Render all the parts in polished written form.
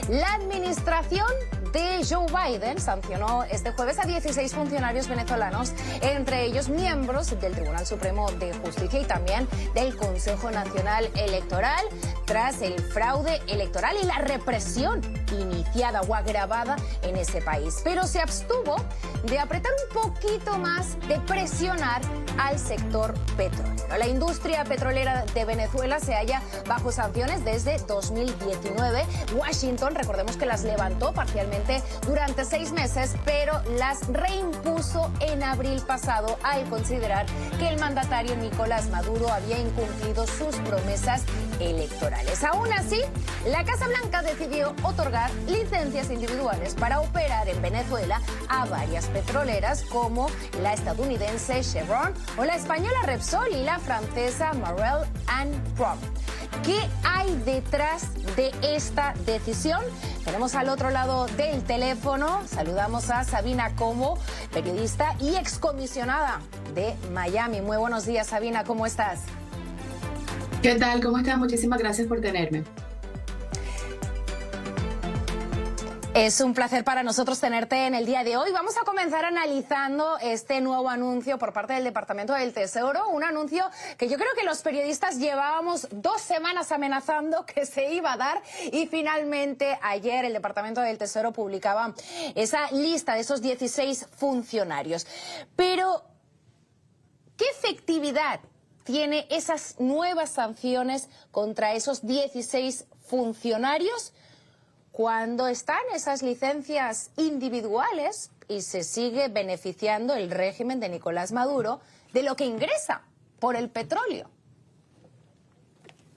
La administración de Joe Biden sancionó este jueves a 16 funcionarios venezolanos, entre ellos miembros del Tribunal Supremo de Justicia y también del Consejo Nacional Electoral, tras el fraude electoral y la represión iniciada o agravada en ese país. Pero se abstuvo de apretar un poquito más, de presionar al sector petrolero. La industria petrolera de Venezuela se halla bajo sanciones desde 2019. Washington, recordemos que las levantó parcialmente durante 6 meses, pero las reimpuso en abril pasado al considerar que el mandatario Nicolás Maduro había incumplido sus promesas electorales. Aún así, la Casa Blanca decidió otorgar licencias individuales para operar en Venezuela a varias petroleras como la estadounidense Chevron o la española Repsol y la francesa Maurel & Prom. ¿Qué hay detrás de esta decisión? Tenemos al otro lado del teléfono, saludamos a Sabina Cobo, periodista y excomisionada de Miami. Muy buenos días, Sabina, ¿cómo estás? ¿Qué tal? ¿Cómo estás? Muchísimas gracias por tenerme. Es un placer para nosotros tenerte en el día de hoy. Vamos a comenzar analizando este nuevo anuncio por parte del Departamento del Tesoro, un anuncio que yo creo que los periodistas llevábamos 2 semanas amenazando que se iba a dar y finalmente ayer el Departamento del Tesoro publicaba esa lista de esos 16 funcionarios. Pero, ¿qué efectividad tiene esas nuevas sanciones contra esos 16 funcionarios cuando están esas licencias individuales y se sigue beneficiando el régimen de Nicolás Maduro de lo que ingresa por el petróleo?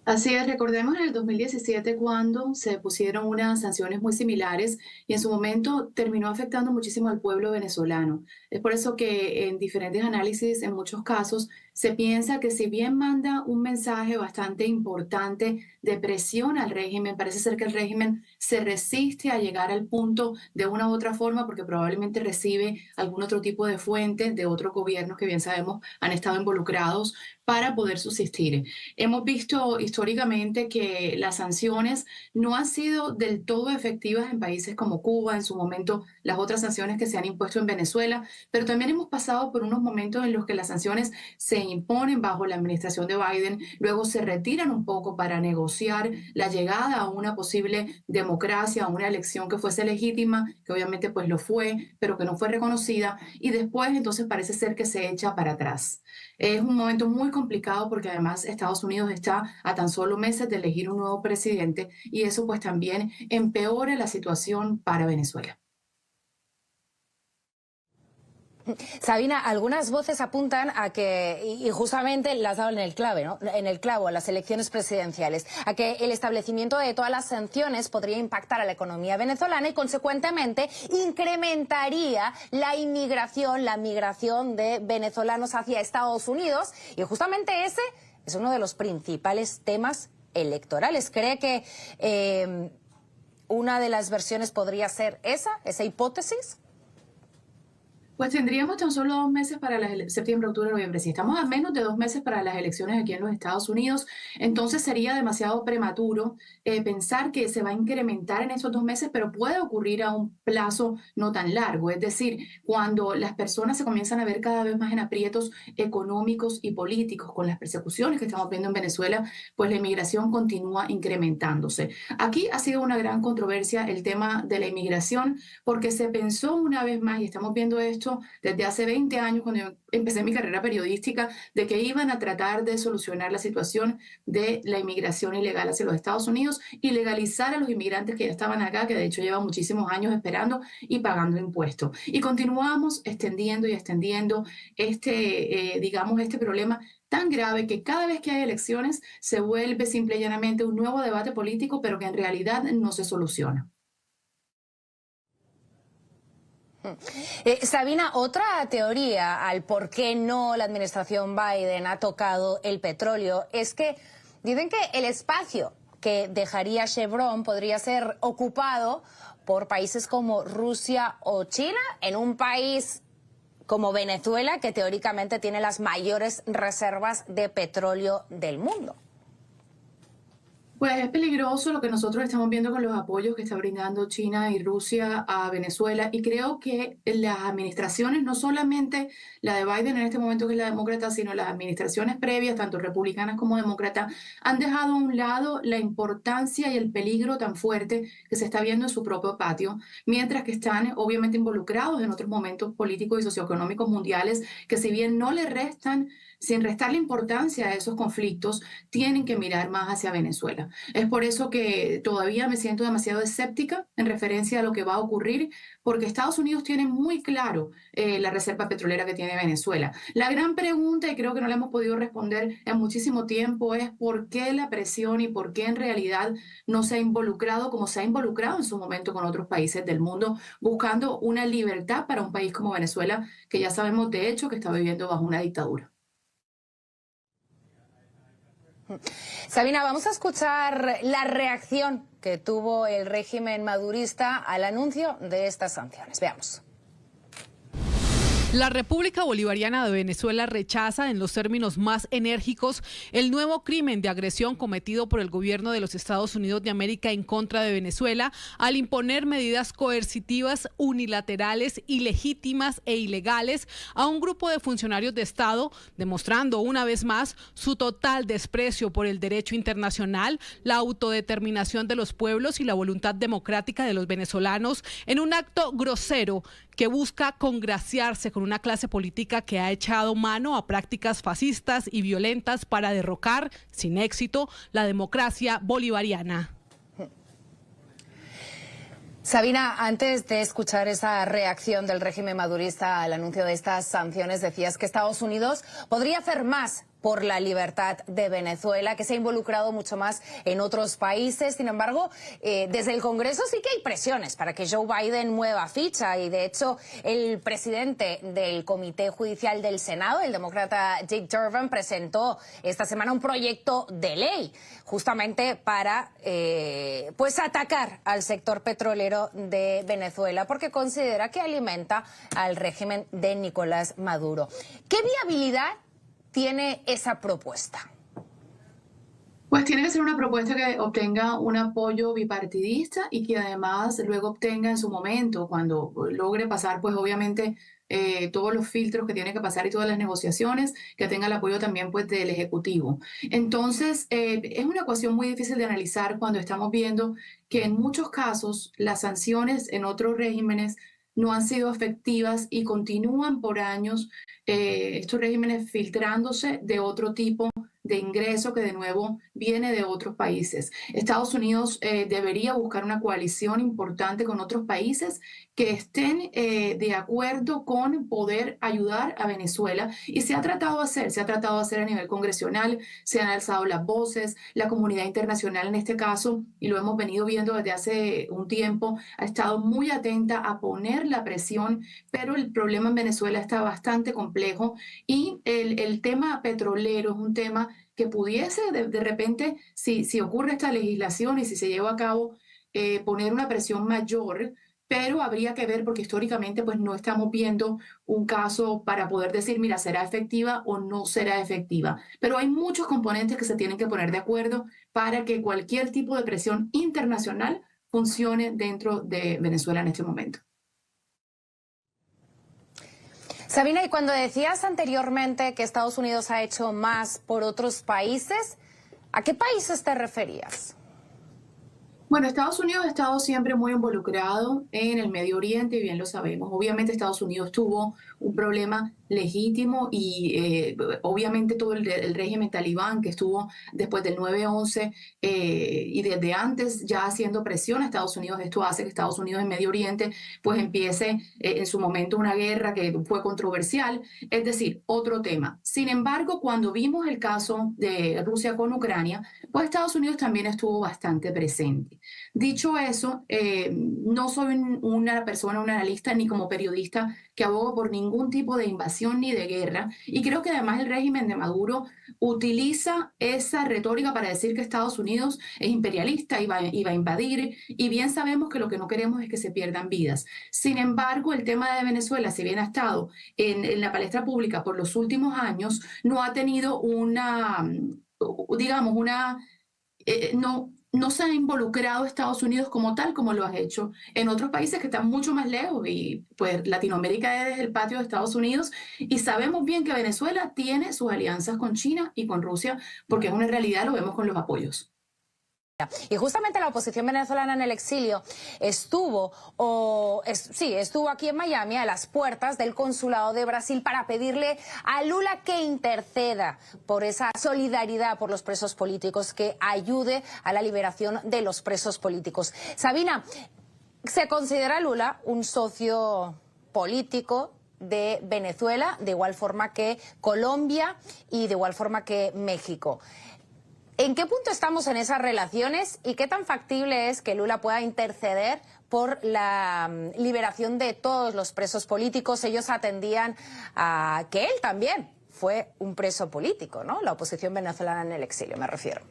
Así es, recordemos en el 2017 cuando se pusieron unas sanciones muy similares y en su momento terminó afectando muchísimo al pueblo venezolano. Es por eso que en diferentes análisis, en muchos casos, se piensa que si bien manda un mensaje bastante importante de presión al régimen, parece ser que el régimen se resiste a llegar al punto de una u otra forma porque probablemente recibe algún otro tipo de fuente de otros gobiernos que bien sabemos han estado involucrados para poder subsistir. Hemos visto históricamente que las sanciones no han sido del todo efectivas en países como Cuba, en su momento las otras sanciones que se han impuesto en Venezuela, pero también hemos pasado por unos momentos en los que las sanciones se imponen bajo la administración de Biden, luego se retiran un poco para negociar la llegada a una posible democracia, a una elección que fuese legítima, que obviamente pues lo fue, pero que no fue reconocida, y después entonces parece ser que se echa para atrás. Es un momento muy complicado porque además Estados Unidos está a tan solo meses de elegir un nuevo presidente y eso pues también empeora la situación para Venezuela. Sabina, algunas voces apuntan a que, y justamente las has dado en el clave, ¿no? En el clavo, a las elecciones presidenciales, a que el establecimiento de todas las sanciones podría impactar a la economía venezolana y, consecuentemente, incrementaría la migración de venezolanos hacia Estados Unidos. Y justamente ese es uno de los principales temas electorales. ¿Cree que una de las versiones podría ser esa hipótesis? Pues tendríamos tan solo 2 meses para las septiembre, octubre, noviembre. Si estamos a menos de 2 meses para las elecciones aquí en los Estados Unidos, entonces sería demasiado prematuro pensar que se va a incrementar en esos 2 meses, pero puede ocurrir a un plazo no tan largo. Es decir, cuando las personas se comienzan a ver cada vez más en aprietos económicos y políticos con las persecuciones que estamos viendo en Venezuela, pues la inmigración continúa incrementándose. Aquí ha sido una gran controversia el tema de la inmigración, porque se pensó una vez más, y estamos viendo esto desde hace 20 años, cuando yo empecé mi carrera periodística, de que iban a tratar de solucionar la situación de la inmigración ilegal hacia los Estados Unidos y legalizar a los inmigrantes que ya estaban acá, que de hecho llevan muchísimos años esperando y pagando impuestos. Y continuamos extendiendo y extendiendo este problema tan grave que cada vez que hay elecciones se vuelve simple y llanamente un nuevo debate político, pero que en realidad no se soluciona. Sabina, otra teoría al por qué no la administración Biden ha tocado el petróleo es que dicen que el espacio que dejaría Chevron podría ser ocupado por países como Rusia o China, en un país como Venezuela, que teóricamente tiene las mayores reservas de petróleo del mundo. Pues es peligroso lo que nosotros estamos viendo con los apoyos que está brindando China y Rusia a Venezuela y creo que las administraciones, no solamente la de Biden en este momento que es la demócrata, sino las administraciones previas, tanto republicanas como demócratas, han dejado a un lado la importancia y el peligro tan fuerte que se está viendo en su propio patio, mientras que están obviamente involucrados en otros momentos políticos y socioeconómicos mundiales que si bien no le restan, sin restarle importancia a esos conflictos, tienen que mirar más hacia Venezuela. Es por eso que todavía me siento demasiado escéptica en referencia a lo que va a ocurrir, porque Estados Unidos tiene muy claro la reserva petrolera que tiene Venezuela. La gran pregunta, y creo que no la hemos podido responder en muchísimo tiempo, es por qué la presión y por qué en realidad no se ha involucrado como se ha involucrado en su momento con otros países del mundo, buscando una libertad para un país como Venezuela, que ya sabemos de hecho que está viviendo bajo una dictadura. Sabina, vamos a escuchar la reacción que tuvo el régimen madurista al anuncio de estas sanciones. Veamos. La República Bolivariana de Venezuela rechaza en los términos más enérgicos el nuevo crimen de agresión cometido por el gobierno de los Estados Unidos de América en contra de Venezuela al imponer medidas coercitivas, unilaterales, ilegítimas e ilegales a un grupo de funcionarios de Estado, demostrando una vez más su total desprecio por el derecho internacional, la autodeterminación de los pueblos y la voluntad democrática de los venezolanos en un acto grosero que busca congraciarse con una clase política que ha echado mano a prácticas fascistas y violentas para derrocar, sin éxito, la democracia bolivariana. Sabina, antes de escuchar esa reacción del régimen madurista al anuncio de estas sanciones, decías que Estados Unidos podría hacer más por la libertad de Venezuela, que se ha involucrado mucho más en otros países. Sin embargo, desde el Congreso sí que hay presiones para que Joe Biden mueva ficha y, de hecho, el presidente del Comité Judicial del Senado, el demócrata Jake Durbin, presentó esta semana un proyecto de ley justamente para pues atacar al sector petrolero de Venezuela porque considera que alimenta al régimen de Nicolás Maduro. ¿Qué viabilidad tiene esa propuesta? Pues tiene que ser una propuesta que obtenga un apoyo bipartidista y que además luego obtenga en su momento, cuando logre pasar, pues obviamente todos los filtros que tiene que pasar y todas las negociaciones, que tenga el apoyo también pues del Ejecutivo. Entonces, es una ecuación muy difícil de analizar cuando estamos viendo que en muchos casos las sanciones en otros regímenes no han sido efectivas y continúan por años estos regímenes filtrándose de otro tipo de ingreso que de nuevo viene de otros países. Estados Unidos debería buscar una coalición importante con otros países que estén de acuerdo con poder ayudar a Venezuela y se ha tratado de hacer a nivel congresional, se han alzado las voces, la comunidad internacional en este caso, y lo hemos venido viendo desde hace un tiempo, ha estado muy atenta a poner la presión, pero el problema en Venezuela está bastante complejo y el tema petrolero es un tema que pudiese de repente, si ocurre esta legislación y si se lleva a cabo, poner una presión mayor, pero habría que ver porque históricamente pues no estamos viendo un caso para poder decir, mira, será efectiva o no será efectiva. Pero hay muchos componentes que se tienen que poner de acuerdo para que cualquier tipo de presión internacional funcione dentro de Venezuela en este momento. Sabina, y cuando decías anteriormente que Estados Unidos ha hecho más por otros países, ¿a qué países te referías? Bueno, Estados Unidos ha estado siempre muy involucrado en el Medio Oriente, y bien lo sabemos. Obviamente Estados Unidos tuvo un problema legítimo y obviamente todo el régimen talibán que estuvo después del 9/11 y desde antes ya haciendo presión a Estados Unidos. Esto hace que Estados Unidos en Medio Oriente pues empiece en su momento una guerra que fue controversial, es decir, otro tema. Sin embargo, cuando vimos el caso de Rusia con Ucrania, pues Estados Unidos también estuvo bastante presente. Dicho eso, no soy una persona, un analista, ni como periodista que abogo por ningún tipo de invasión ni de guerra. Y creo que además el régimen de Maduro utiliza esa retórica para decir que Estados Unidos es imperialista y va a invadir. Y bien sabemos que lo que no queremos es que se pierdan vidas. Sin embargo, el tema de Venezuela, si bien ha estado en la palestra pública por los últimos años, no ha tenido una, digamos, una... no no se ha involucrado Estados Unidos como tal, como lo ha hecho en otros países que están mucho más lejos. Y pues Latinoamérica es el patio de Estados Unidos y sabemos bien que Venezuela tiene sus alianzas con China y con Rusia, porque es una realidad, lo vemos con los apoyos. Y justamente la oposición venezolana en el exilio estuvo aquí en Miami a las puertas del consulado de Brasil para pedirle a Lula que interceda por esa solidaridad por los presos políticos, que ayude a la liberación de los presos políticos. Sabina, ¿se considera Lula un socio político de Venezuela, de igual forma que Colombia y de igual forma que México? ¿En qué punto estamos en esas relaciones y qué tan factible es que Lula pueda interceder por la liberación de todos los presos políticos? Ellos atendían a que él también fue un preso político, ¿no? La oposición venezolana en el exilio, me refiero.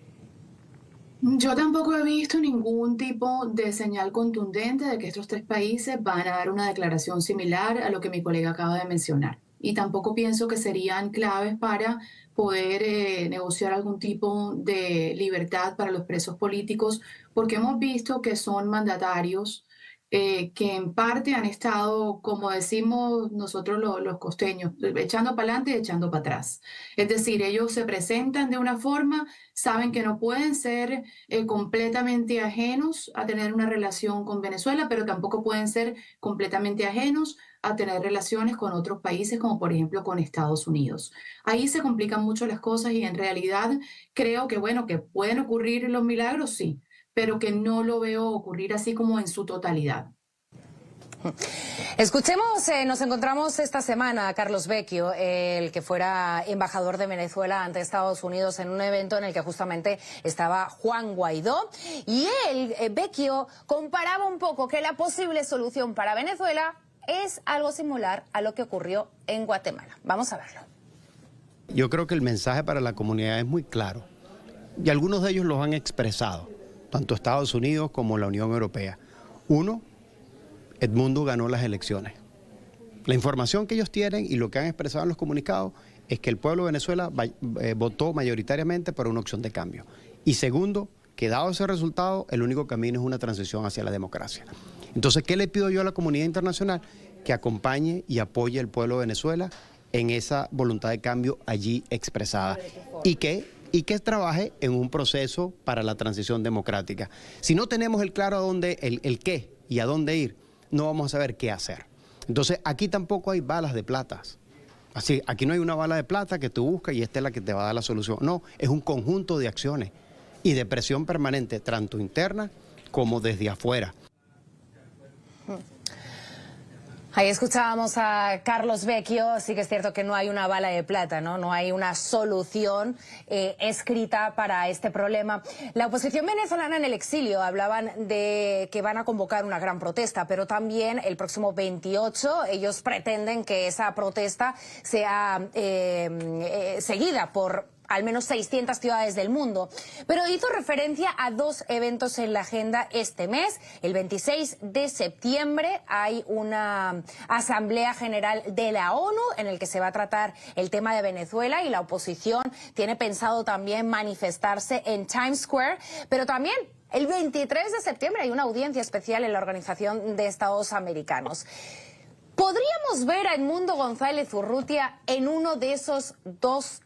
Yo tampoco he visto ningún tipo de señal contundente de que estos tres países van a dar una declaración similar a lo que mi colega acaba de mencionar. Y tampoco pienso que serían claves para poder negociar algún tipo de libertad para los presos políticos, porque hemos visto que son mandatarios que en parte han estado, como decimos nosotros los costeños, echando para adelante y echando para atrás. Es decir, ellos se presentan de una forma, saben que no pueden ser completamente ajenos a tener una relación con Venezuela, pero tampoco pueden ser completamente ajenos a tener relaciones con otros países, como por ejemplo con Estados Unidos. Ahí se complican mucho las cosas y en realidad creo que, bueno, que pueden ocurrir los milagros, sí, pero que no lo veo ocurrir así como en su totalidad. Escuchemos, nos encontramos esta semana a Carlos Vecchio, el que fuera embajador de Venezuela ante Estados Unidos, en un evento en el que justamente estaba Juan Guaidó. Y él, Vecchio, comparaba un poco que la posible solución para Venezuela es algo similar a lo que ocurrió en Guatemala. Vamos a verlo. Yo creo que el mensaje para la comunidad es muy claro y algunos de ellos los han expresado, tanto Estados Unidos como la Unión Europea. Uno, Edmundo ganó las elecciones. La información que ellos tienen y lo que han expresado en los comunicados es que el pueblo de Venezuela votó mayoritariamente por una opción de cambio. Y segundo, que dado ese resultado, el único camino es una transición hacia la democracia. Entonces, ¿qué le pido yo a la comunidad internacional? Que acompañe y apoye al pueblo de Venezuela en esa voluntad de cambio allí expresada y que trabaje en un proceso para la transición democrática. Si no tenemos el claro el qué y a dónde ir, no vamos a saber qué hacer. Entonces, aquí tampoco hay balas de plata. Así, aquí no hay una bala de plata que tú buscas y esta es la que te va a dar la solución. No, es un conjunto de acciones y de presión permanente, tanto interna como desde afuera. Ahí escuchábamos a Carlos Vecchio. Sí que es cierto que no hay una bala de plata, ¿no? No hay una solución escrita para este problema. La oposición venezolana en el exilio hablaban de que van a convocar una gran protesta, pero también el próximo 28 ellos pretenden que esa protesta sea seguida por al menos 600 ciudades del mundo. Pero hizo referencia a dos eventos en la agenda este mes. El 26 de septiembre hay una Asamblea General de la ONU en el que se va a tratar el tema de Venezuela y la oposición tiene pensado también manifestarse en Times Square, pero también el 23 de septiembre hay una audiencia especial en la Organización de Estados Americanos. ¿Podríamos ver a Edmundo González Urrutia en uno de esos dos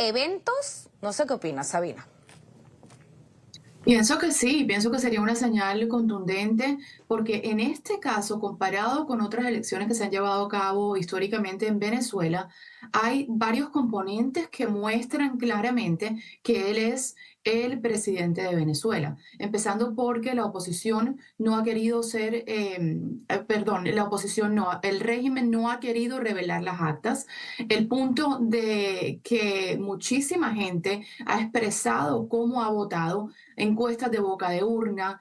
eventos? No sé qué opinas, Sabina. Pienso que sí, pienso que sería una señal contundente, porque en este caso, comparado con otras elecciones que se han llevado a cabo históricamente en Venezuela, hay varios componentes que muestran claramente que él es el presidente de Venezuela, empezando porque la oposición no ha querido el régimen no ha querido revelar las actas, el punto de que muchísima gente ha expresado cómo ha votado, encuestas de boca de urna,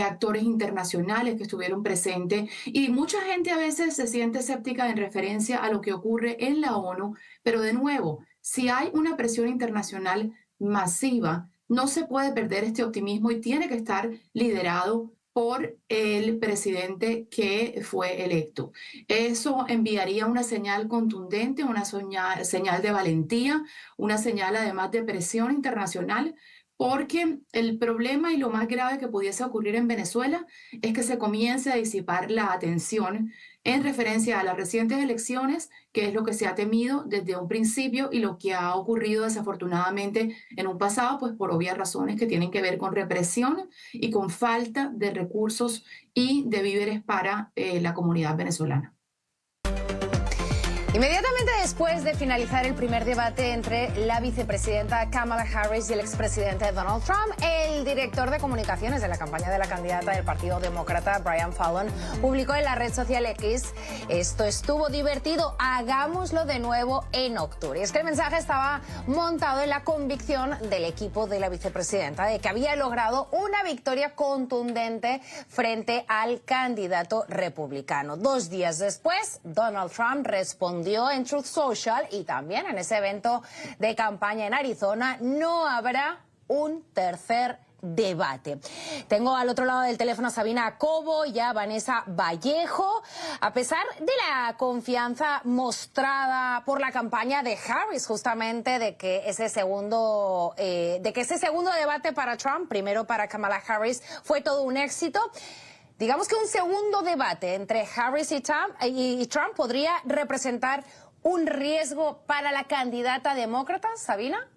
actores internacionales que estuvieron presentes, y mucha gente a veces se siente escéptica en referencia a lo que ocurre en la ONU, pero de nuevo, si hay una presión internacional masiva, no se puede perder este optimismo y tiene que estar liderado por el presidente que fue electo. Eso enviaría una señal contundente, una señal de valentía, una señal además de presión internacional porque el problema y lo más grave que pudiese ocurrir en Venezuela es que se comience a disipar la atención en referencia a las recientes elecciones, que es lo que se ha temido desde un principio y lo que ha ocurrido desafortunadamente en un pasado, pues por obvias razones que tienen que ver con represión y con falta de recursos y de víveres para la comunidad venezolana. Inmediatamente después de finalizar el primer debate entre la vicepresidenta Kamala Harris y el expresidente Donald Trump, el director de comunicaciones de la campaña de la candidata del Partido Demócrata, Brian Fallon, publicó en la red social X: esto estuvo divertido, hagámoslo de nuevo en octubre. Y es que el mensaje estaba montado en la convicción del equipo de la vicepresidenta de que había logrado una victoria contundente frente al candidato republicano. 2 días después, Donald Trump respondió en Truth Social y también en ese evento de campaña en Arizona: no habrá un tercer debate. Tengo al otro lado del teléfono a Sabina Cobo y a Vanessa Vallejo. A pesar de la confianza mostrada por la campaña de Harris, justamente de que ese segundo debate para Trump, primero para Kamala Harris, fue todo un éxito, digamos que un segundo debate entre Harris y Trump podría representar un riesgo para la candidata demócrata, Sabina.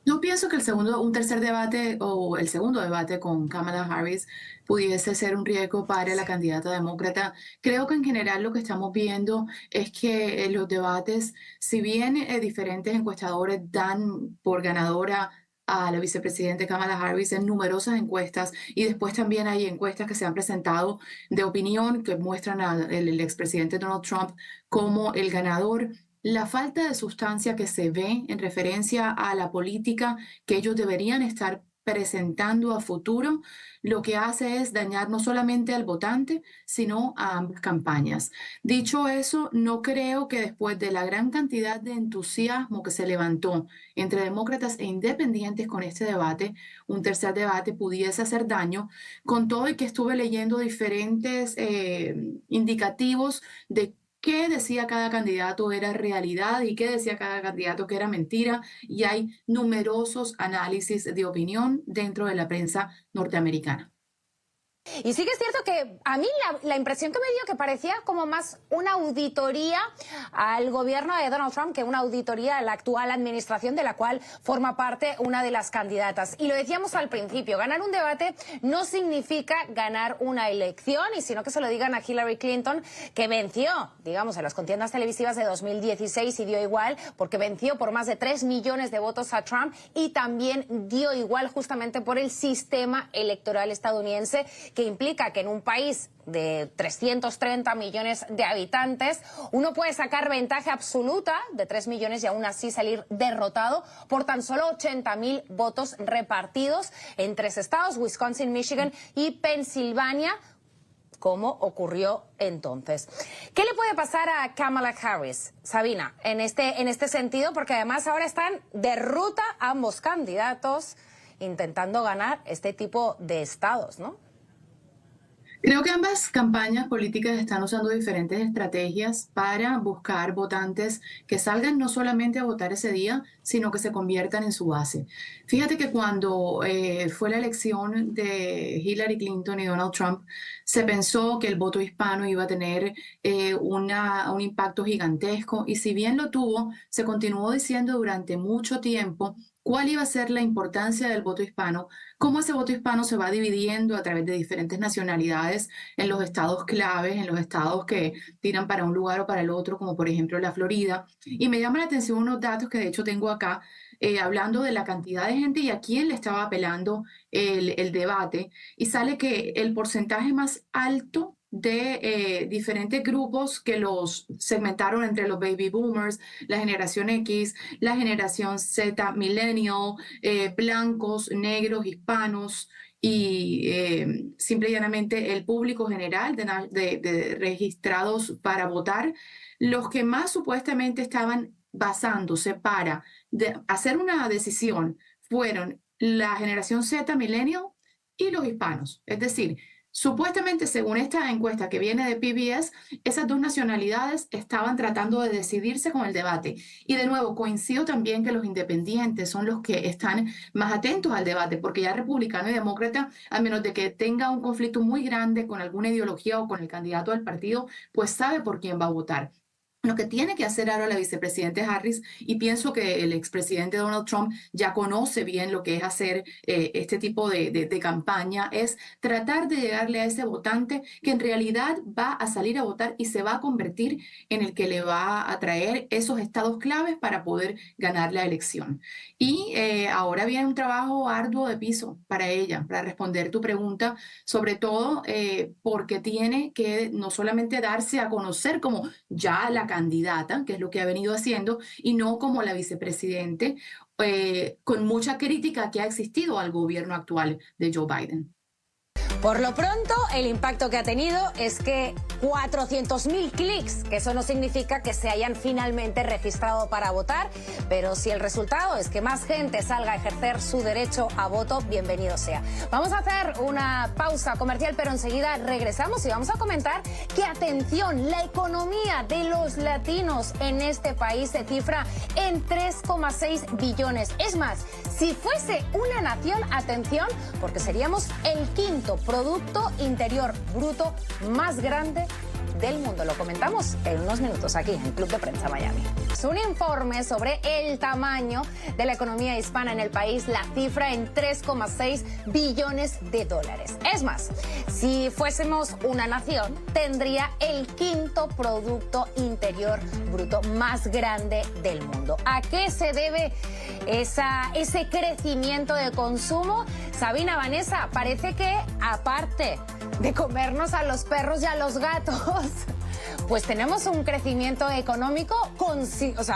No pienso que un tercer debate o el segundo debate con Kamala Harris pudiese ser un riesgo para la candidata demócrata. Creo que en general lo que estamos viendo es que los debates, si bien diferentes encuestadores dan por ganadora a la vicepresidenta Kamala Harris en numerosas encuestas, y después también hay encuestas que se han presentado de opinión que muestran al expresidente Donald Trump como el ganador, la falta de sustancia que se ve en referencia a la política que ellos deberían estar presentando a futuro, lo que hace es dañar no solamente al votante, sino a ambas campañas. Dicho eso, no creo que después de la gran cantidad de entusiasmo que se levantó entre demócratas e independientes con este debate, un tercer debate pudiese hacer daño, con todo y que estuve leyendo diferentes indicativos de qué decía cada candidato era realidad y qué decía cada candidato que era mentira, y hay numerosos análisis de opinión dentro de la prensa norteamericana. Y sí que es cierto que a mí la impresión que me dio que parecía como más una auditoría al gobierno de Donald Trump que una auditoría a la actual administración de la cual forma parte una de las candidatas. Y lo decíamos al principio, ganar un debate no significa ganar una elección, y sino que se lo digan a Hillary Clinton, que venció, digamos, en las contiendas televisivas de 2016 y dio igual, porque venció por más de 3 millones de votos a Trump, y también dio igual justamente por el sistema electoral estadounidense, que implica que en un país de 330 millones de habitantes uno puede sacar ventaja absoluta de 3 millones y aún así salir derrotado por tan solo 80.000 votos repartidos en 3 estados, Wisconsin, Michigan y Pensilvania, como ocurrió entonces. ¿Qué le puede pasar a Kamala Harris, Sabina, en este sentido? Porque además ahora están de ruta ambos candidatos intentando ganar este tipo de estados, ¿no? Creo que ambas campañas políticas están usando diferentes estrategias para buscar votantes que salgan no solamente a votar ese día, sino que se conviertan en su base. Fíjate que cuando fue la elección de Hillary Clinton y Donald Trump, se pensó que el voto hispano iba a tener un impacto gigantesco, y si bien lo tuvo, se continuó diciendo durante mucho tiempo cuál iba a ser la importancia del voto hispano, cómo ese voto hispano se va dividiendo a través de diferentes nacionalidades en los estados claves, en los estados que tiran para un lugar o para el otro, como por ejemplo la Florida. Y me llama la atención unos datos que de hecho tengo acá, hablando de la cantidad de gente y a quién le estaba apelando el debate, y sale que el porcentaje más alto de diferentes grupos que los segmentaron entre los baby boomers, la generación X, la generación Z, millennial, blancos, negros, hispanos y simple y llanamente el público general de registrados para votar. Los que más supuestamente estaban basándose para hacer una decisión fueron la generación Z, millennial y los hispanos. Es decir, Supuestamente, según esta encuesta que viene de PBS, esas dos nacionalidades estaban tratando de decidirse con el debate. Y de nuevo, coincido también que los independientes son los que están más atentos al debate, porque ya republicano y demócrata, a menos de que tenga un conflicto muy grande con alguna ideología o con el candidato del partido, pues sabe por quién va a votar. Lo que tiene que hacer ahora la vicepresidenta Harris, y pienso que el expresidente Donald Trump ya conoce bien lo que es hacer este tipo de campaña, es tratar de llegarle a ese votante que en realidad va a salir a votar y se va a convertir en el que le va a traer esos estados claves para poder ganar la elección. Y ahora viene un trabajo arduo de piso para ella, para responder tu pregunta, sobre todo porque tiene que no solamente darse a conocer como ya la candidata, que es lo que ha venido haciendo, y no como la vicepresidente, con mucha crítica que ha existido al gobierno actual de Joe Biden. Por lo pronto, el impacto que ha tenido es que 400.000 clics, que eso no significa que se hayan finalmente registrado para votar, pero si el resultado es que más gente salga a ejercer su derecho a voto, bienvenido sea. Vamos a hacer una pausa comercial, pero enseguida regresamos y vamos a comentar que, atención, la economía de los latinos en este país se cifra en 3,6 billones. Es más, si fuese una nación, atención, porque seríamos el quinto Producto Interior Bruto más grande del mundo. Lo comentamos en unos minutos aquí en Club de Prensa Miami. Es un informe sobre el tamaño de la economía hispana en el país, la cifra en 3,6 billones de dólares. Es más, si fuésemos una nación, tendría el quinto Producto Interior Bruto más grande del mundo. ¿A qué se debe ese crecimiento de consumo? Sabina, Vanessa, parece que aparte de comernos a los perros y a los gatos, pues tenemos un crecimiento económico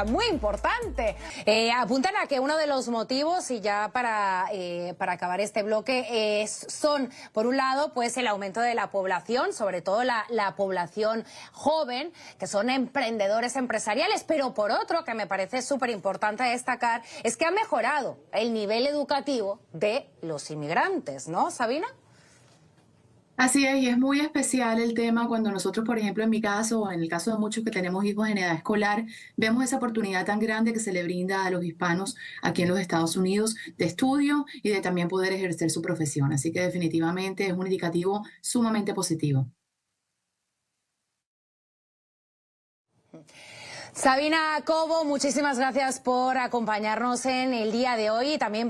muy importante. Apuntan a que uno de los motivos, y ya para acabar este bloque, son, por un lado, pues el aumento de la población, sobre todo la población joven, que son emprendedores empresariales, pero por otro, que me parece súper importante destacar, es que ha mejorado el nivel educativo de los inmigrantes, ¿no, Sabina? Así es, y es muy especial el tema cuando nosotros, por ejemplo, en mi caso, o en el caso de muchos que tenemos hijos en edad escolar, vemos esa oportunidad tan grande que se le brinda a los hispanos aquí en los Estados Unidos de estudio y de también poder ejercer su profesión. Así que definitivamente es un indicativo sumamente positivo. Sabina Cobo, muchísimas gracias por acompañarnos en el día de hoy y también